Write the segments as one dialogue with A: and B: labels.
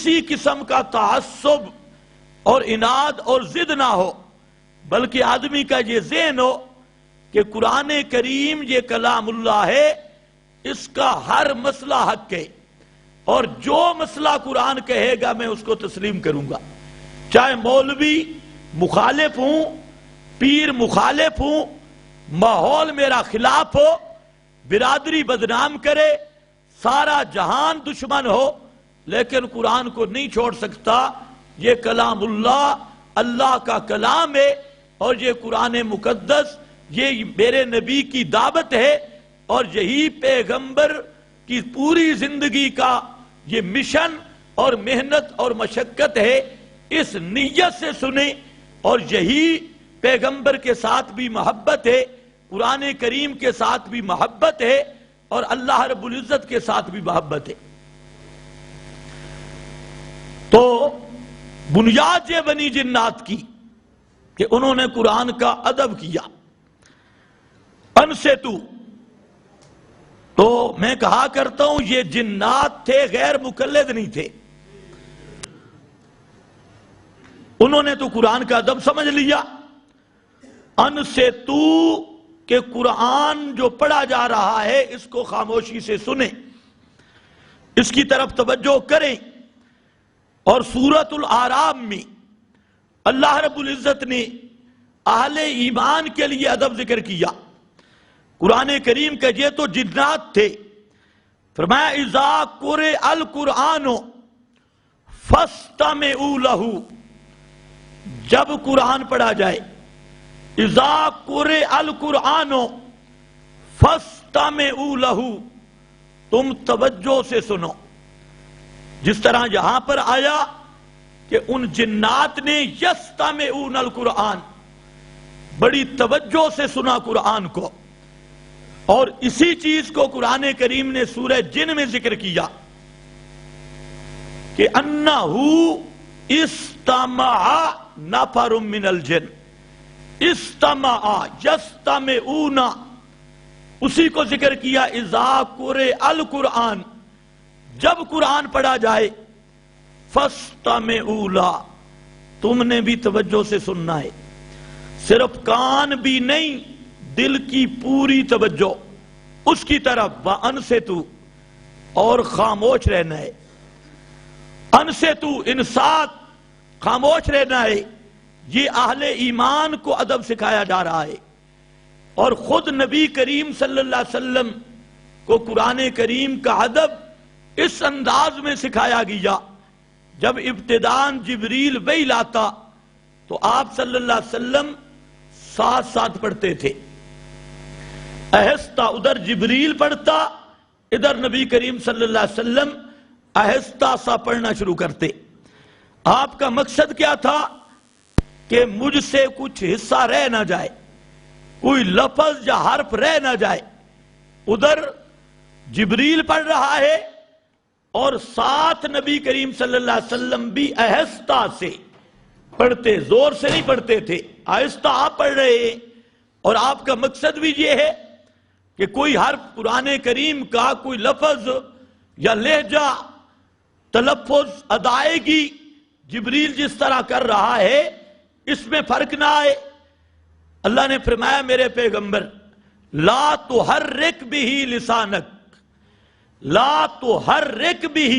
A: کسی قسم کا تعصب اور اناد اور ضد نہ ہو، بلکہ آدمی کا یہ ذہن ہو کہ قرآن کریم یہ کلام اللہ ہے، اس کا ہر مسئلہ حق ہے، اور جو مسئلہ قرآن کہے گا میں اس کو تسلیم کروں گا، چاہے مولوی مخالف ہوں، پیر مخالف ہوں، ماحول میرا خلاف ہو، برادری بدنام کرے، سارا جہان دشمن ہو، لیکن قرآن کو نہیں چھوڑ سکتا۔ یہ کلام اللہ، اللہ کا کلام ہے، اور یہ قرآن مقدس یہ میرے نبی کی دعوت ہے، اور یہی پیغمبر کی پوری زندگی کا یہ مشن اور محنت اور مشقت ہے۔ اس نیت سے سنیں، اور یہی پیغمبر کے ساتھ بھی محبت ہے، قرآن کریم کے ساتھ بھی محبت ہے، اور اللہ رب العزت کے ساتھ بھی محبت ہے۔ تو بنیاد یہ بنی جنات کی کہ انہوں نے قرآن کا ادب کیا۔ انصتو، تو میں کہا کرتا ہوں یہ جنات تھے، غیر مقلد نہیں تھے، انہوں نے تو قرآن کا ادب سمجھ لیا۔ انصتو کہ قرآن جو پڑھا جا رہا ہے اس کو خاموشی سے سنیں، اس کی طرف توجہ کریں۔ اور سورۃ الاعراف میں اللہ رب العزت نے اہل ایمان کے لیے ادب ذکر کیا۔ قرآن کریم کے یہ تو جنات تھے، فرمایا اذا قرئ القرآن فاستمعوا لہ، جب قرآن پڑھا جائے، اذا قرئ القرآن فاستمعوا لہ، تم توجہ سے سنو۔ جس طرح یہاں پر آیا کہ ان جنات نے یستمعون القرآن، بڑی توجہ سے سنا قرآن کو، اور اسی چیز کو قرآن کریم نے سورہ جن میں ذکر کیا کہ انہو استمع نفر من الجن، استمع یستمعون، اسی کو ذکر کیا اذا قرئ القرآن، جب قرآن پڑھا جائے، فاستمعوا لہ، تم نے بھی توجہ سے سننا ہے، صرف کان بھی نہیں، دل کی پوری توجہ اس کی طرف۔ وانصتوا، اور خاموش رہنا ہے۔ انصتوا، انصات، خاموش رہنا ہے۔ یہ اہل ایمان کو ادب سکھایا جا رہا ہے، اور خود نبی کریم صلی اللہ علیہ وسلم کو قرآن کریم کا ادب اس انداز میں سکھایا گیا۔ جب ابتداءً جبریل وحی لاتا تو آپ صلی اللہ علیہ وسلم ساتھ ساتھ پڑھتے تھے، آہستہ، ادھر جبریل پڑھتا، ادھر نبی کریم صلی اللہ علیہ وسلم آہستہ سا پڑھنا شروع کرتے۔ آپ کا مقصد کیا تھا کہ مجھ سے کچھ حصہ رہ نہ جائے، کوئی لفظ یا حرف رہ نہ جائے۔ ادھر جبریل پڑھ رہا ہے، اور ساتھ نبی کریم صلی اللہ علیہ وسلم بھی آہستہ سے پڑھتے، زور سے نہیں پڑھتے تھے، آہستہ آپ پڑھ رہے ہیں۔ اور آپ کا مقصد بھی یہ ہے کہ کوئی حرف قرآن کریم کا، کوئی لفظ یا لہجہ، تلفظ، ادائیگی جبریل جس طرح کر رہا ہے اس میں فرق نہ آئے۔ اللہ نے فرمایا میرے پیغمبر لا تحرک بہ لسانک، لا تحرک بہ،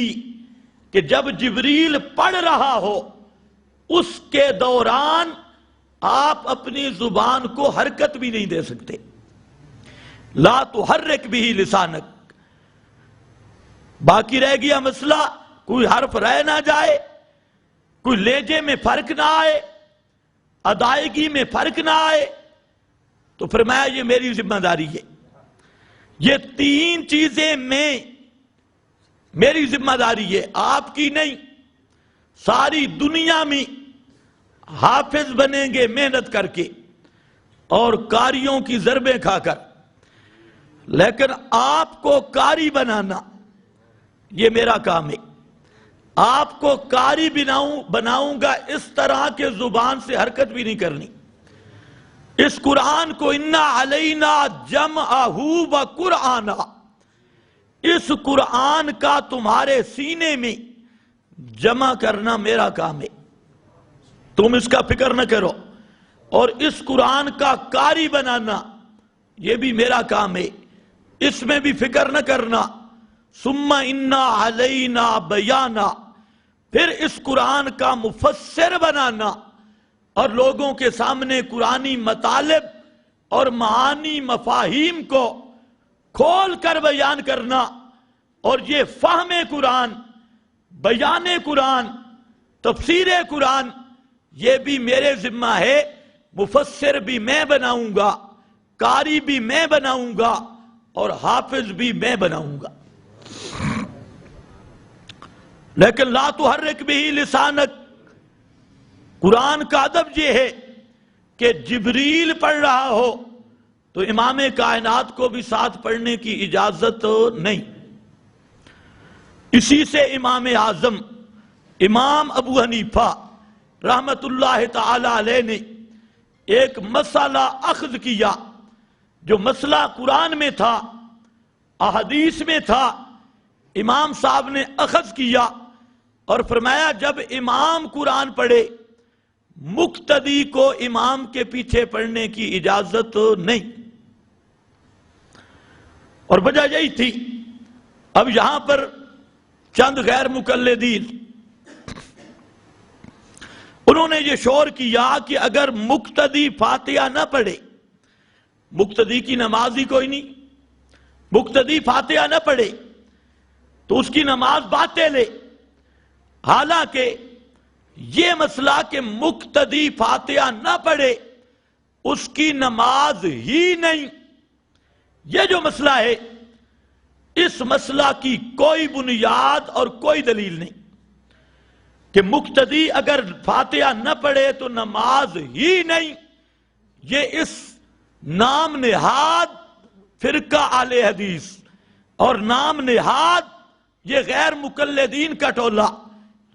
A: کہ جب جبریل پڑھ رہا ہو اس کے دوران آپ اپنی زبان کو حرکت بھی نہیں دے سکتے۔ لا تحرک بہ لسانک، باقی رہ گیا مسئلہ، کوئی حرف رہ نہ جائے، کوئی لہجے میں فرق نہ آئے، ادائیگی میں فرق نہ آئے، تو فرمایا یہ میری ذمہ داری ہے۔ یہ تین چیزیں میں میری ذمہ داری ہے، آپ کی نہیں۔ ساری دنیا میں حافظ بنیں گے محنت کر کے اور قاریوں کی ضربیں کھا کر، لیکن آپ کو قاری بنانا یہ میرا کام ہے۔ آپ کو قاری بناؤں گا اس طرح کے زبان سے حرکت بھی نہیں کرنی۔ اس قرآن کو انا علینا جمعہ و قرآنا، اس قرآن کا تمہارے سینے میں جمع کرنا میرا کام ہے، تم اس کا فکر نہ کرو، اور اس قرآن کا قاری بنانا یہ بھی میرا کام ہے، اس میں بھی فکر نہ کرنا۔ ثم انا علینا بیانا، پھر اس قرآن کا مفسر بنانا اور لوگوں کے سامنے قرآنی مطالب اور معانی مفاہیم کو کھول کر بیان کرنا، اور یہ فہم قرآن، بیان قرآن، تفسیر قرآن، یہ بھی میرے ذمہ ہے۔ مفسر بھی میں بناؤں گا، قاری بھی میں بناؤں گا، اور حافظ بھی میں بناؤں گا۔ لیکن لا تحرک بہ لسانک، قرآن کا ادب یہ ہے کہ جبریل پڑھ رہا ہو تو امام کائنات کو بھی ساتھ پڑھنے کی اجازت نہیں۔ اسی سے امام اعظم امام ابو حنیفہ رحمت اللہ تعالی علیہ نے ایک مسئلہ اخذ کیا، جو مسئلہ قرآن میں تھا، احادیث میں تھا، امام صاحب نے اخذ کیا اور فرمایا جب امام قرآن پڑھے مقتدی کو امام کے پیچھے پڑھنے کی اجازت نہیں، اور وجہ یہی تھی۔ اب یہاں پر چند غیر مقلدین انہوں نے یہ شور کیا کہ اگر مقتدی فاتحہ نہ پڑھے، مقتدی کی نماز ہی کوئی نہیں، مقتدی فاتحہ نہ پڑھے تو اس کی نماز باطل ہے۔ حالانکہ یہ مسئلہ کہ مقتدی فاتحہ نہ پڑھے اس کی نماز ہی نہیں، یہ جو مسئلہ ہے اس مسئلہ کی کوئی بنیاد اور کوئی دلیل نہیں کہ مقتدی اگر فاتحہ نہ پڑھے تو نماز ہی نہیں۔ یہ اس نام نہاد فرقہ اہل حدیث اور نام نہاد یہ غیر مقلدین کا ٹولہ،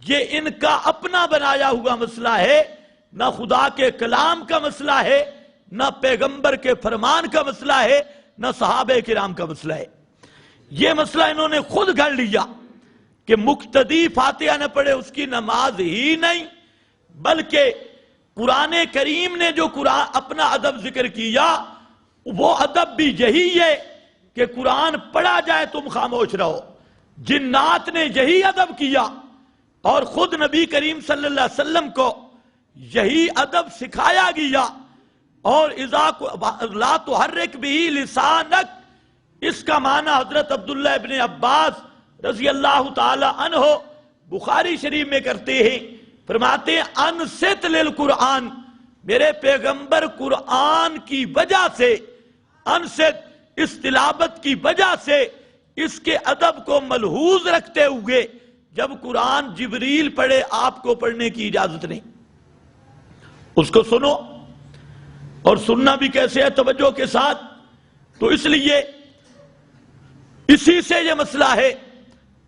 A: یہ ان کا اپنا بنایا ہوا مسئلہ ہے، نہ خدا کے کلام کا مسئلہ ہے، نہ پیغمبر کے فرمان کا مسئلہ ہے، نہ صحابہ کرام کا مسئلہ ہے۔ یہ مسئلہ انہوں نے خود گھڑ لیا کہ مقتدی فاتحہ نہ پڑھے اس کی نماز ہی نہیں، بلکہ قرآن کریم نے جو قرآن اپنا ادب ذکر کیا وہ ادب بھی یہی ہے کہ قرآن پڑھا جائے تم خاموش رہو۔ جنات نے یہی ادب کیا اور خود نبی کریم صلی اللہ علیہ وسلم کو یہی ادب سکھایا گیا۔ اور اذا لا تحرک بہ لسانک، اس کا معنی حضرت عبداللہ ابن عباس رضی اللہ تعالی عنہ بخاری شریف میں کرتے ہیں، فرماتے ہیں انصت للقرآن، میرے پیغمبر قرآن کی وجہ سے، انصت اس تلاوت کی وجہ سے، اس کے ادب کو ملحوظ رکھتے ہوئے جب قرآن جبریل پڑھے آپ کو پڑھنے کی اجازت نہیں، اس کو سنو، اور سننا بھی کیسے ہے؟ توجہ کے ساتھ۔ تو اس لیے اسی سے یہ مسئلہ ہے،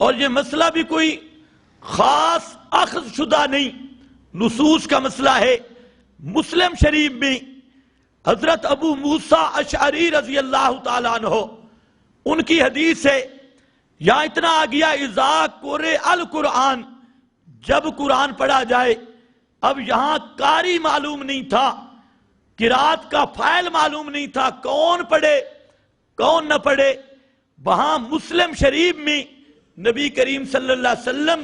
A: اور یہ مسئلہ بھی کوئی خاص اخذ شدہ نہیں، نصوص کا مسئلہ ہے۔ مسلم شریف میں حضرت ابو موسیٰ اشعری رضی اللہ تعالیٰ عنہ ان کی حدیث ہے، یہاں اتنا آ گیا اذا قرئ القرآن، جب قرآن پڑھا جائے۔ اب یہاں قاری معلوم نہیں تھا، قرات کا فاعل معلوم نہیں تھا، کون پڑھے کون نہ پڑھے۔ وہاں مسلم شریف میں نبی کریم صلی اللہ علیہ وسلم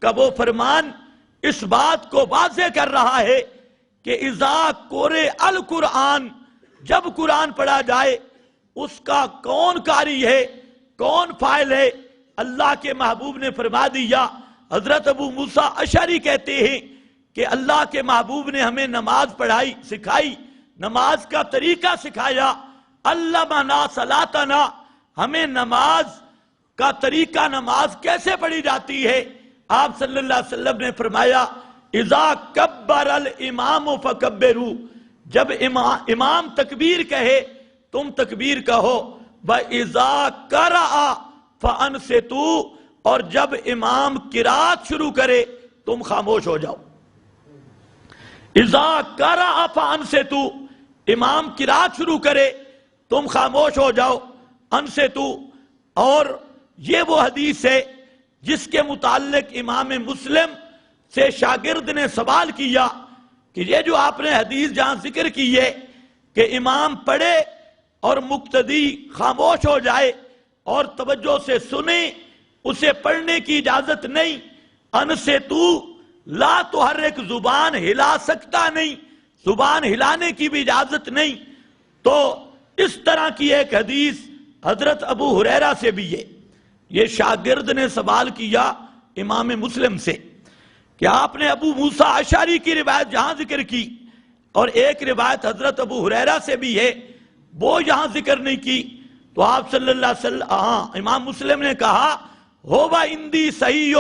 A: کا وہ فرمان اس بات کو واضح کر رہا ہے کہ اذا قرئ القرآن، جب قرآن پڑھا جائے اس کا کون قاری ہے، کون فاعل ہے، اللہ کے محبوب نے فرما دیا۔ حضرت ابو موسیٰ اشعری کہتے ہیں کہ اللہ کے محبوب نے ہمیں نماز پڑھائی، سکھائی، نماز کا طریقہ سکھایا، علمنا صلاتنا، ہمیں نماز کا طریقہ، نماز کیسے پڑھی جاتی ہے۔ آپ صلی اللہ علیہ وسلم نے فرمایا اذا کبر الامام فکبروا، جب امام تکبیر کہے تم تکبیر کہو، وَإِذَا قَرَأَ فَأَنصِتُوا، اور جب امام قرات شروع کرے تم خاموش ہو جاؤ۔ اذا قرأ فانصتوا، امام قرات شروع کرے تم خاموش ہو جاؤ، انصتوا۔ اور یہ وہ حدیث ہے جس کے متعلق امام مسلم سے شاگرد نے سوال کیا کہ یہ جو آپ نے حدیث جہاں ذکر کی ہے کہ امام پڑھے اور مقتدی خاموش ہو جائے اور توجہ سے سنے، اسے پڑھنے کی اجازت نہیں، ان سے تو لا تحرک، زبان ہلا سکتا نہیں، زبان ہلانے کی بھی اجازت نہیں۔ تو اس طرح کی ایک حدیث حضرت ابو ہریرہ سے بھی ہے۔ یہ شاگرد نے سوال کیا امام مسلم سے کہ آپ نے ابو موسیٰ اشعری کی روایت جہاں ذکر کی اور ایک روایت حضرت ابو ہریرہ سے بھی ہے، وہ یہاں ذکر نہیں کی، تو آپ صلی اللہ علیہ وسلم امام مسلم نے کہا ہووا اندی صحیح،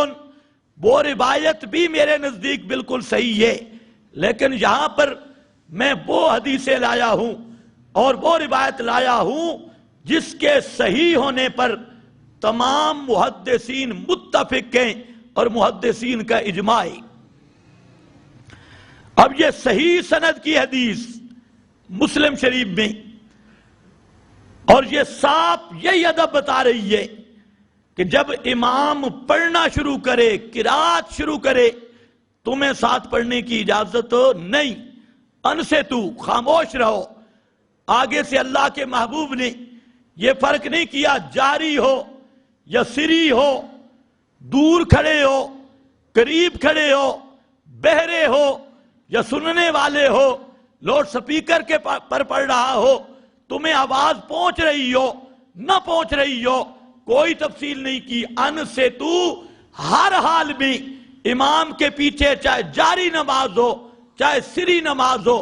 A: وہ روایت بھی میرے نزدیک بالکل صحیح ہے، لیکن یہاں پر میں وہ حدیثیں لایا ہوں اور وہ روایت لایا ہوں جس کے صحیح ہونے پر تمام محدثین متفق ہیں اور محدثین کا اجماع ہے۔ اب یہ صحیح سند کی حدیث مسلم شریف میں، اور یہ صاف یہی ادب بتا رہی ہے کہ جب امام پڑھنا شروع کرے، قرات شروع کرے، تمہیں ساتھ پڑھنے کی اجازت نہیں، ان سے تو خاموش رہو۔ آگے سے اللہ کے محبوب نے یہ فرق نہیں کیا جاری ہو یا سری ہو، دور کھڑے ہو، قریب کھڑے ہو، بہرے ہو یا سننے والے ہو، لاؤڈ سپیکر کے پر پڑھ رہا ہو، تمہیں آواز پہنچ رہی ہو نہ پہنچ رہی ہو، کوئی تفصیل نہیں کی، ان سے تو ہر حال میں امام کے پیچھے چاہے جاری نماز ہو چاہے سری نماز ہو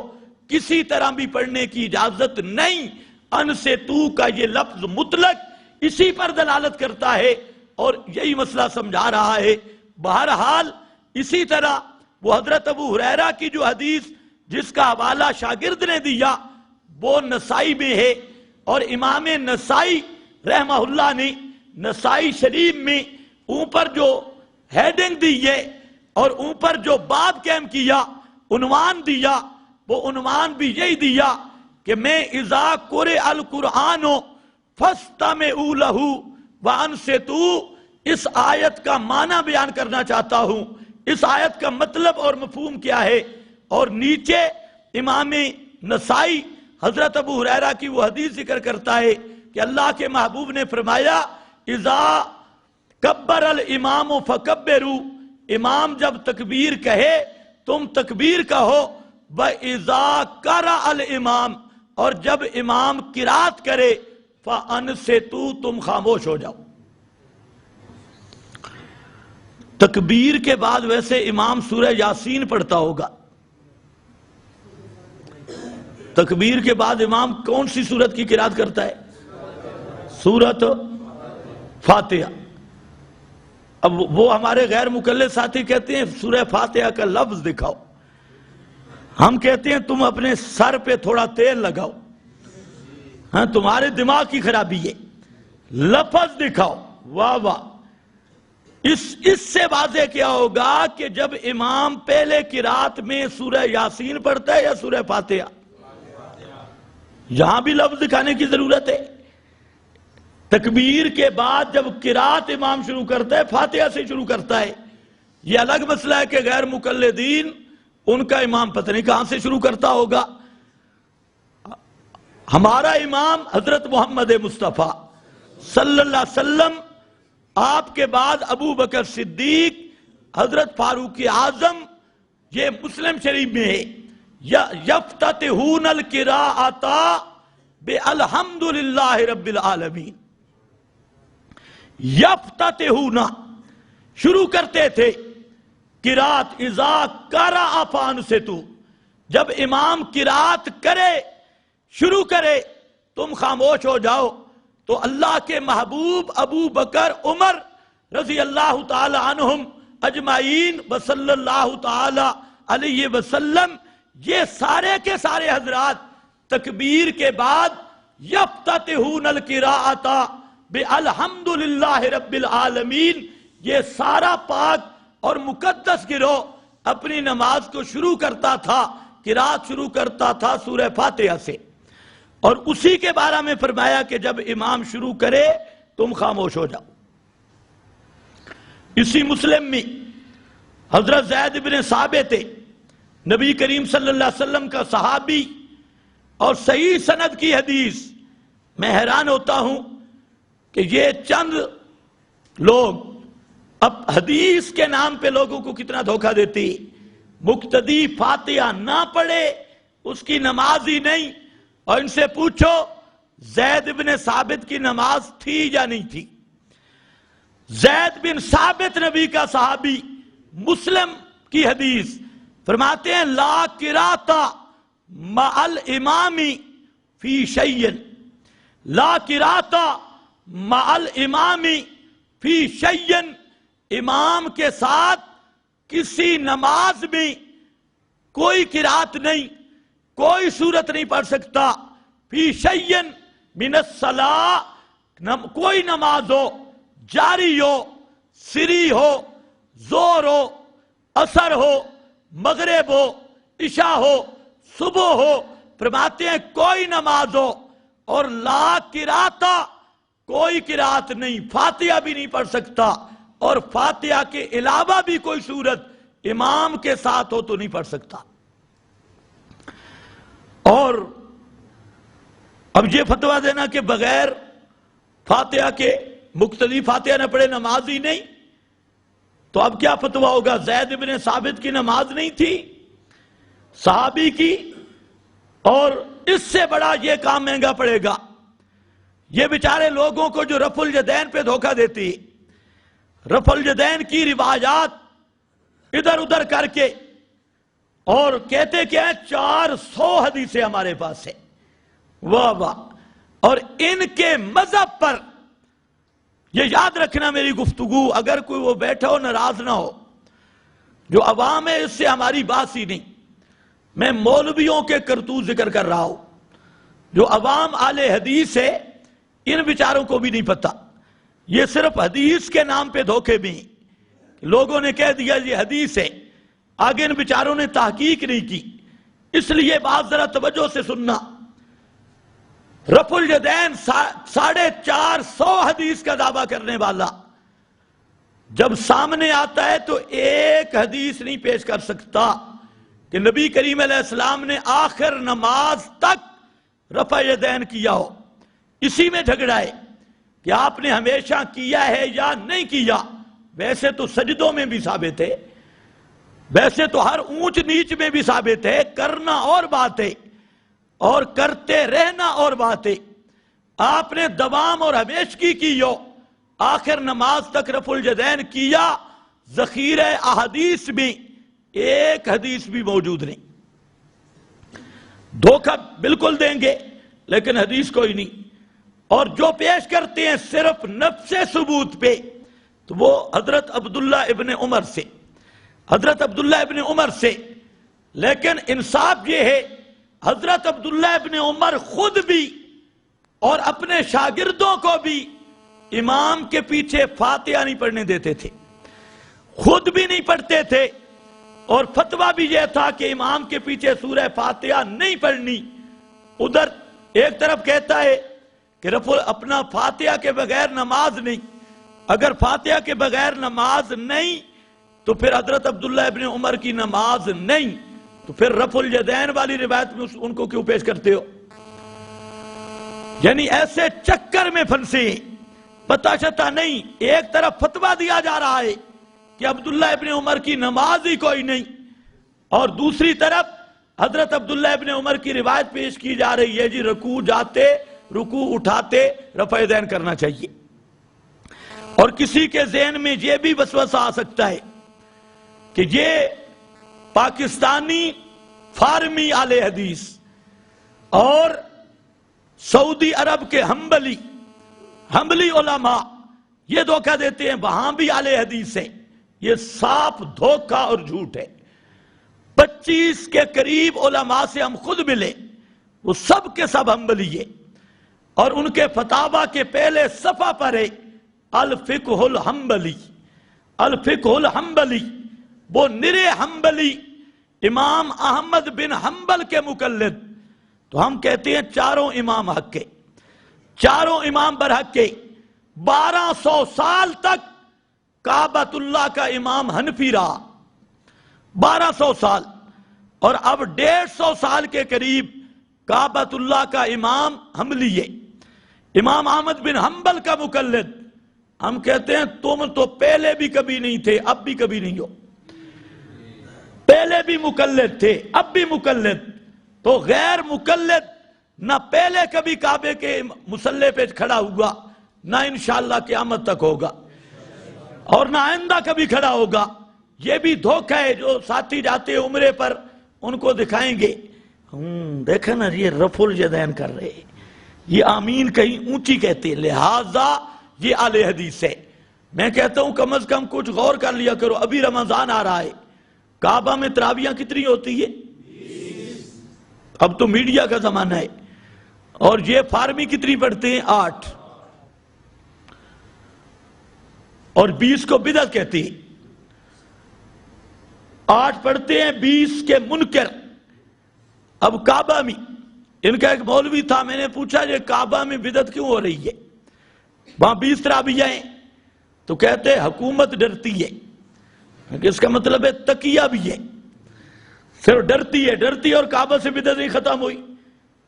A: کسی طرح بھی پڑھنے کی اجازت نہیں۔ ان سے تو کا یہ لفظ مطلق اسی پر دلالت کرتا ہے اور یہی مسئلہ سمجھا رہا ہے۔ بہرحال اسی طرح وہ حضرت ابو ہریرہ کی جو حدیث جس کا حوالہ شاگرد نے دیا وہ نسائی میں ہے، اور امام نسائی رحمہ اللہ نے نسائی شریف میں اوپر جو ہیڈنگ دی ہے اور اوپر جو باب قائم کیا، عنوان دیا، وہ عنوان بھی یہی دیا کہ میں اذا قرئ القرآن فاستمعوا لہ وانصتوا، اس آیت کا معنی بیان کرنا چاہتا ہوں، اس آیت کا مطلب اور مفہوم کیا ہے۔ اور نیچے امام نسائی حضرت ابو ہریرہ کی وہ حدیث ذکر کرتا ہے کہ اللہ کے محبوب نے فرمایا اذا کبر الامام فکبروا، امام جب تکبیر کہے تم تکبیر کہو، وَإِذَا قَرَأَ الْإِمَامِ، اور جب امام قرات کرے فَأَنْصِتُوا، تم خاموش ہو جاؤ۔ تکبیر کے بعد ویسے امام سورہ یاسین پڑھتا ہوگا، تکبیر کے بعد امام کون سی سورت کی قرات کرتا ہے؟ سورت فاتحہ۔ اب وہ ہمارے غیر مقلد ساتھی کہتے ہیں سورہ فاتحہ کا لفظ دکھاؤ، ہم کہتے ہیں تم اپنے سر پہ تھوڑا تیل لگاؤ، ہاں تمہارے دماغ کی خرابی ہے، لفظ دکھاؤ۔ واہ واہ، اس سے واضح کیا ہوگا کہ جب امام پہلے قرات میں سورہ یاسین پڑھتا ہے یا سورہ فاتحہ؟ یہاں بھی لفظ دکھانے کی ضرورت ہے۔ تکبیر کے بعد جب قرات امام شروع کرتا ہے فاتحہ سے شروع کرتا ہے، یہ الگ مسئلہ ہے کہ غیر مقلدین ان کا امام پتہ نہیں کہاں سے شروع کرتا ہوگا۔ ہمارا امام حضرت محمد مصطفیٰ صلی اللہ علیہ وسلم، آپ کے بعد ابو بکر صدیق، حضرت فاروق اعظم، یہ مسلم شریف میں ہے، یفتتحون القراءۃ بالحمد للہ رب العالمین، یفتتحون شروع کرتے تھے قرات اذا قرأ فانصتوا، جب امام قرات کرے شروع کرے تم خاموش ہو جاؤ۔ تو اللہ کے محبوب ابو بکر عمر رضی اللہ تعالی عنہم اجمعین وصلی اللہ تعالی علیہ وسلم، یہ سارے کے سارے حضرات تکبیر کے بعد یفتتحون القراءۃ بالحمد للہ رب العالمین، یہ سارا پاک اور مقدس گروہ اپنی نماز کو شروع کرتا تھا، قرات شروع کرتا تھا سورہ فاتحہ سے، اور اسی کے بارے میں فرمایا کہ جب امام شروع کرے تم خاموش ہو جاؤ۔ اسی مسلم میں حضرت زید بن ثابت نبی کریم صلی اللہ علیہ وسلم کا صحابی اور صحیح سند کی حدیث، میں حیران ہوتا ہوں کہ یہ چند لوگ اب حدیث کے نام پہ لوگوں کو کتنا دھوکہ دیتی۔ مقتدی فاتحہ نہ پڑھے اس کی نماز ہی نہیں، اور ان سے پوچھو زید بن ثابت کی نماز تھی یا نہیں تھی۔ زید بن ثابت نبی کا صحابی، مسلم کی حدیث فرماتے ہیں لا قراءۃ مع الامام فی شیء، لا قراءۃ مع الامام فی شیء، امام کے ساتھ کسی نماز میں کوئی قرات نہیں، کوئی سورت نہیں پڑھ سکتا، فی شیء من الصلاۃ، کوئی نماز ہو، جاری ہو، سری ہو، زور ہو، عصر ہو، مغرب ہو، عشاء ہو، صبح ہو، فرماتے ہیں کوئی نماز ہو اور لا قراءۃ، کوئی قرات نہیں، فاتحہ بھی نہیں پڑھ سکتا، اور فاتحہ کے علاوہ بھی کوئی سورت امام کے ساتھ ہو تو نہیں پڑھ سکتا۔ اور اب یہ فتویٰ دینا کہ بغیر فاتحہ کے مقتدی فاتحہ نہ پڑھے نماز ہی نہیں، تو اب کیا فتویٰ ہوگا؟ زید بن ثابت کی نماز نہیں تھی، صحابی کی، اور اس سے بڑا یہ کام مہنگا پڑے گا۔ یہ بیچارے لوگوں کو جو رفع الیدین پہ دھوکہ دیتی، رفع الیدین کی روایات ادھر ادھر کر کے، اور کہتے کیا ہیں 400 حدیثیں ہمارے پاس ہیں، واہ واہ، اور ان کے مذہب پر یہ یاد رکھنا میری گفتگو، اگر کوئی وہ بیٹھا ہو ناراض نہ ہو، جو عوام ہے اس سے ہماری بات ہی نہیں، میں مولویوں کے کرتوت ذکر کر رہا ہوں، جو عوام اہل حدیث ہے ان بیچاروں کو بھی نہیں پتا، یہ صرف حدیث کے نام پہ دھوکے بھی، لوگوں نے کہہ دیا یہ حدیث ہے، آگے ان بیچاروں نے تحقیق نہیں کی۔ اس لیے بات ذرا توجہ سے سننا، رفع الیدین 450 حدیث کا دعویٰ کرنے والا جب سامنے آتا ہے تو ایک حدیث نہیں پیش کر سکتا کہ نبی کریم علیہ السلام نے آخر نماز تک رفع الیدین کیا ہو۔ اسی میں جھگڑا ہے کہ آپ نے ہمیشہ کیا ہے یا نہیں کیا۔ ویسے تو سجدوں میں بھی ثابت ہے، ویسے تو ہر اونچ نیچ میں بھی ثابت ہے، کرنا اور بات ہے اور کرتے رہنا اور بات ہے۔ آپ نے دوام اور ہمیشگی کی ہو، آخر نماز تک رفع الیدین کیا، ذخیرہ احادیث میں ایک حدیث بھی موجود نہیں۔ دھوکہ بالکل دیں گے لیکن حدیث کوئی نہیں، اور جو پیش کرتے ہیں صرف نفس ثبوت پہ، تو وہ حضرت عبداللہ ابن عمر سے، حضرت عبداللہ ابن عمر سے۔ لیکن انصاف یہ ہے حضرت عبداللہ ابن عمر خود بھی اور اپنے شاگردوں کو بھی امام کے پیچھے فاتحہ نہیں پڑھنے دیتے تھے، خود بھی نہیں پڑھتے تھے، اور فتویٰ بھی یہ تھا کہ امام کے پیچھے سورہ فاتحہ نہیں پڑھنی۔ ادھر ایک طرف کہتا ہے کہ اپنا فاتحہ کے بغیر نماز نہیں، اگر فاتحہ کے بغیر نماز نہیں تو پھر حضرت عبداللہ ابن عمر کی نماز نہیں، تو پھر رفع الیدین والی روایت میں ان کو کیوں پیش کرتے ہو؟ یعنی ایسے چکر میں پھنسے، پتہ چلتا نہیں، ایک طرف فتویٰ دیا جا رہا ہے کہ عبداللہ ابن عمر کی نماز ہی کوئی نہیں، اور دوسری طرف حضرت عبداللہ ابن عمر کی روایت پیش کی جا رہی ہے جی رکوع جاتے، رکوع اٹھاتے رفع الیدین کرنا چاہیے۔ اور کسی کے ذہن میں یہ بھی وسوسہ آ سکتا ہے کہ یہ پاکستانی فارمی اہل حدیث اور سعودی عرب کے حنبلی علماء یہ دھوکہ دیتے ہیں وہاں بھی اہل حدیث ہے۔ یہ صاف دھوکہ اور جھوٹ ہے۔ 25 کے قریب علماء سے ہم خود ملے، وہ سب کے سب حنبلی ہے، اور ان کے فتاویٰ کے پہلے صفحہ پر ہے الفقہ الحنبلی، الفقہ الحنبلی، وہ نرے حنبلی امام احمد بن حنبل کے مقلد۔ تو ہم کہتے ہیں چاروں امام حق کے، چاروں امام برحق کے۔ 1200 سال تک کعبۃ اللہ کا امام حنفی رہا 1200 سال، اور اب 150 سال کے قریب کعبۃ اللہ کا امام حنبلی ہے، امام احمد بن حنبل کا مقلد۔ ہم کہتے ہیں تم تو پہلے بھی کبھی نہیں تھے، اب بھی کبھی نہیں ہو، پہلے بھی مقلد تھے اب بھی مقلد، تو غیر مقلد نہ پہلے کبھی کعبے کے مصلی پہ کھڑا ہوا، نہ انشاءاللہ قیامت تک ہوگا، اور نہ آئندہ کبھی کھڑا ہوگا۔ یہ بھی دھوکہ ہے، جو ساتھی جاتے ہیں عمرے پر ان کو دکھائیں گے، دیکھیں نا یہ رفع الیدین کر رہے، یہ آمین کہیں اونچی کہتے ہیں، لہذا یہ اہل حدیث ہے۔ میں کہتا ہوں کم از کم کچھ غور کر لیا کرو، ابھی رمضان آ رہا ہے، کعبہ میں تراویحاں کتنی ہوتی ہے؟ اب تو میڈیا کا زمانہ ہے، اور یہ فارمی کتنی پڑھتے ہیں؟ 8، اور 20 کو بدعت کہتی ہے۔ 8 پڑھتے ہیں، 20 کے منکر۔ اب کعبہ میں ان کا ایک مولوی تھا، میں نے پوچھا یہ کعبہ میں بدعت کیوں ہو رہی ہے، وہاں 20 تراویحاں ہیں، تو کہتے ہیں حکومت ڈرتی ہے۔ اس کا مطلب ہے تقیہ بھی ہے، صرف ڈرتی اور کعبہ سے بدعت نہیں ختم ہوئی۔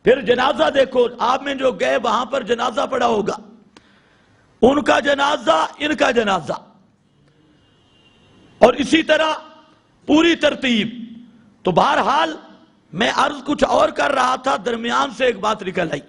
A: پھر جنازہ دیکھو، آپ میں جو گئے وہاں پر جنازہ پڑا ہوگا، ان کا جنازہ ان کا جنازہ، اور اسی طرح پوری ترتیب۔ تو بہرحال میں عرض کچھ اور کر رہا تھا، درمیان سے ایک بات نکل آئی۔